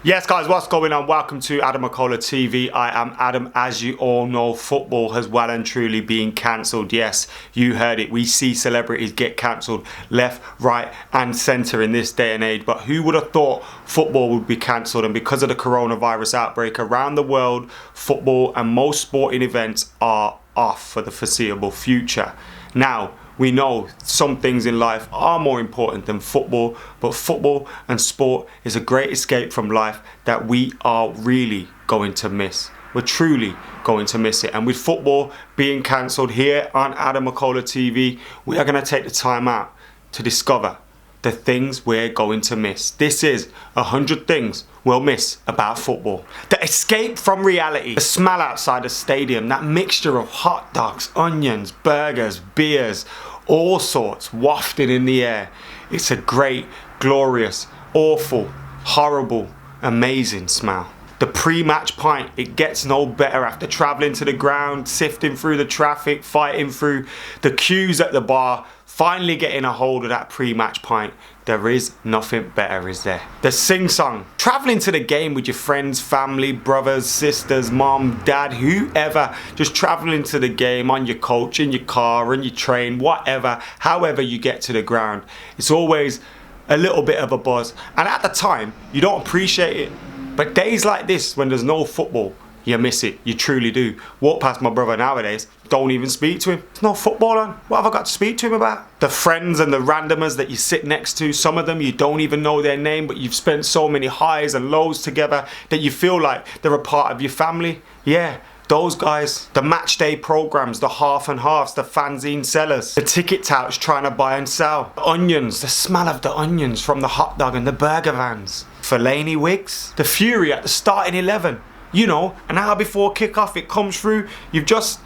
Yes guys, what's going on? Welcome to AdamMcKola TV. I am Adam. As you all know, football has well and truly been cancelled. Yes, you heard it. We see celebrities get cancelled left, right and centre in this day and age. But who would have thought football would be cancelled? And because of the coronavirus outbreak around the world, football and most sporting events are off for the foreseeable future. Now, we know some things in life are more important than football, but football and sport is a great escape from life that we are really going to miss. We're truly going to miss it. And with football being cancelled here on AdamMcKola TV, we are going to take the time out to discover the things we're going to miss. This is 100 things we'll miss about football. The escape from reality, the smell outside the stadium, that mixture of hot dogs, onions, burgers, beers, all sorts wafting in the air. It's a great, glorious, awful, horrible, amazing smell. The pre-match pint, it gets no better after travelling to the ground, sifting through the traffic, fighting through the queues at the bar, finally getting a hold of that pre-match pint. There is nothing better, is there? The sing-song, travelling to the game with your friends, family, brothers, sisters, mom, dad, whoever, just travelling to the game on your coach, in your car, in your train, whatever, however you get to the ground. It's always a little bit of a buzz, and at the time, you don't appreciate it. But days like this, when there's no football, you miss it. You truly do. Walk past my brother nowadays, don't even speak to him. There's no football on. What have I got to speak to him about? The friends and the randomers that you sit next to, some of them you don't even know their name, but you've spent so many highs and lows together that you feel like they're a part of your family. Yeah, those guys. The match day programs, the half and halves, the fanzine sellers, the ticket touts trying to buy and sell. The onions, the smell of the onions from the hot dog and the burger vans. Fellaini wigs. The fury at the starting 11. You know, an hour before kickoff, it comes through. You've just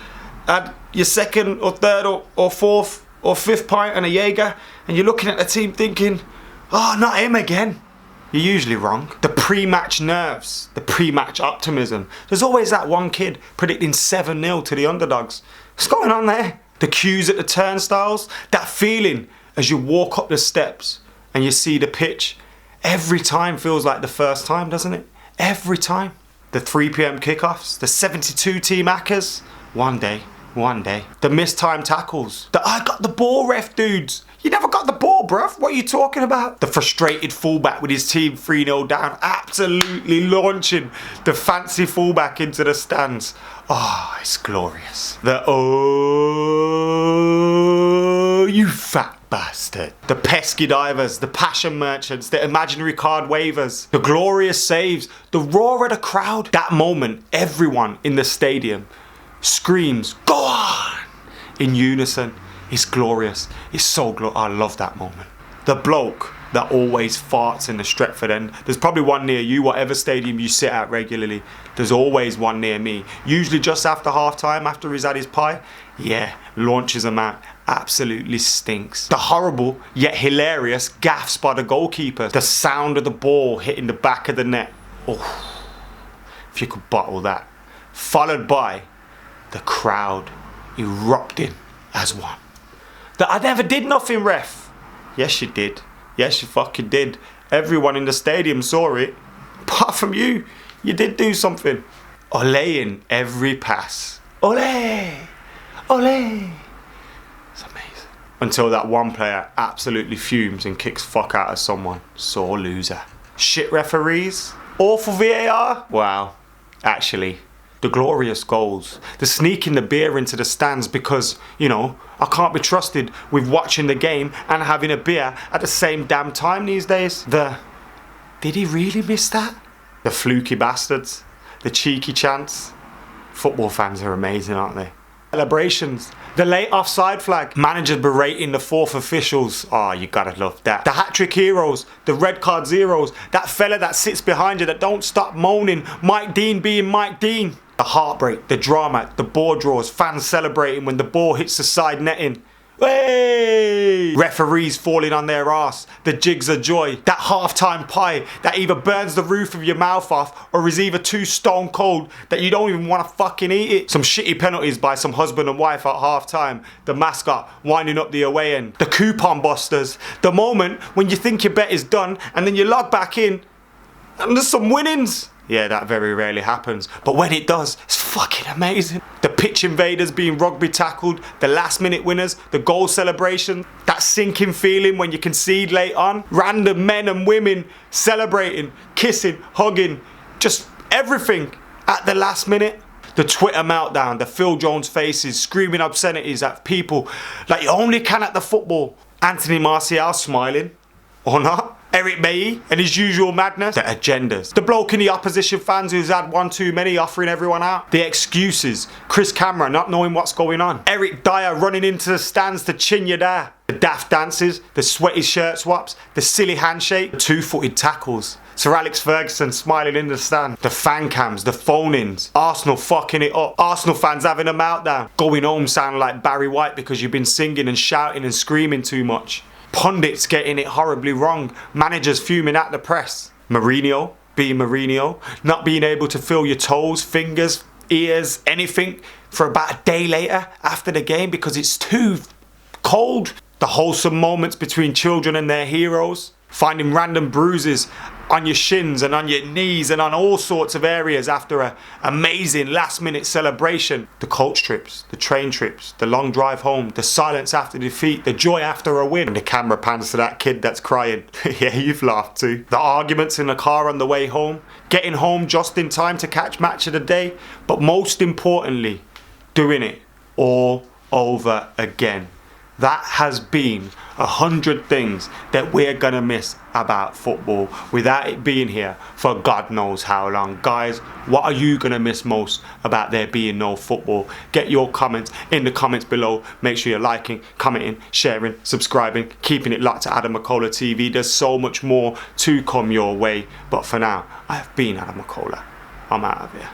had your second or third or fourth or fifth pint and a Jaeger, and you're looking at the team thinking, oh, not him again. You're usually wrong. The pre-match nerves, the pre-match optimism. There's always that one kid predicting 7-0 to the underdogs. What's going on there? The queues at the turnstiles, that feeling as you walk up the steps and you see the pitch. Every time feels like the first time, doesn't it? Every time. The 3 p.m. kickoffs, the 72 team hackers. One day. The missed time tackles. The I got the ball ref dudes. You never got the ball, bruv. What are you talking about? The frustrated fullback with his team 3-0 down, absolutely launching the fancy fullback into the stands. Oh, it's glorious. The oh, you fat bastard. The pesky divers, the passion merchants, the imaginary card waivers, the glorious saves, the roar of the crowd. That moment, everyone in the stadium screams, go on, in unison. It's glorious. It's so glorious. I love that moment. The bloke that always farts in the Stretford end. There's probably one near you, whatever stadium you sit at regularly. There's always one near me. Usually just after half time, after he's had his pie. Yeah, launches them out. Absolutely stinks. The horrible yet hilarious gaffes by the goalkeeper. The sound of the ball hitting the back of the net. Oh, if you could bottle that. Followed by the crowd erupting as one. That I never did nothing, ref. Yes, you did. Yes, you fucking did. Everyone in the stadium saw it. Apart from you, you did do something. Olaying every pass. Ole! Ole! It's amazing. Until that one player absolutely fumes and kicks fuck out of someone. Sore loser. Shit referees. Awful VAR. Wow. Actually, the glorious goals. The sneaking the beer into the stands because, you know, I can't be trusted with watching the game and having a beer at the same damn time these days. Did he really miss that? The fluky bastards. The cheeky chants. Football fans are amazing, aren't they? Celebrations. The late offside flag. Managers berating the fourth officials. Oh, you gotta love that. The hat-trick heroes. The red card zeros. That fella that sits behind you that don't stop moaning. Mike Dean being Mike Dean. The heartbreak, the drama, the ball draws, fans celebrating when the ball hits the side netting. Hey! Referees falling on their arse, the jigs of joy, that half-time pie that either burns the roof of your mouth off or is either too stone cold that you don't even want to fucking eat it. Some shitty penalties by some husband and wife at half-time, the mascot winding up the away end, the coupon busters, the moment when you think your bet is done and then you log back in and there's some winnings. Yeah, that very rarely happens. But when it does, it's fucking amazing. The pitch invaders being rugby tackled, the last minute winners, the goal celebration, that sinking feeling when you concede late on, random men and women celebrating, kissing, hugging, just everything at the last minute. The Twitter meltdown, the Phil Jones faces, screaming obscenities at people like you only can at the football. Anthony Martial smiling, or not. Eric Bailly and his usual madness. The agendas. The bloke in the opposition fans who's had one too many offering everyone out. The excuses. Chris Cameron not knowing what's going on. Eric Dyer running into the stands to chin you there. The daft dances. The sweaty shirt swaps. The silly handshake. The two-footed tackles. Sir Alex Ferguson smiling in the stand. The fan cams. The phone-ins. Arsenal fucking it up. Arsenal fans having a meltdown. Going home sounding like Barry White because you've been singing and shouting and screaming too much. Pundits getting it horribly wrong. Managers fuming at the press. Mourinho being Mourinho. Not being able to feel your toes, fingers, ears, anything for about a day later after the game because it's too cold. The wholesome moments between children and their heroes. Finding random bruises on your shins and on your knees and on all sorts of areas after an amazing last minute celebration. The coach trips, the train trips, the long drive home, the silence after defeat, the joy after a win. And the camera pans to that kid that's crying. Yeah, you've laughed too. The arguments in the car on the way home, getting home just in time to catch match of the day, but most importantly, doing it all over again. That has been 100 things that we're gonna miss about football without it being here for God knows how long. Guys, what are you gonna miss most about there being no football? Get your comments in the comments below. Make sure you're liking, commenting, sharing, subscribing, keeping it locked to AdamMcKola TV. There's so much more to come your way. But for now, I have been AdamMcKola. I'm out of here.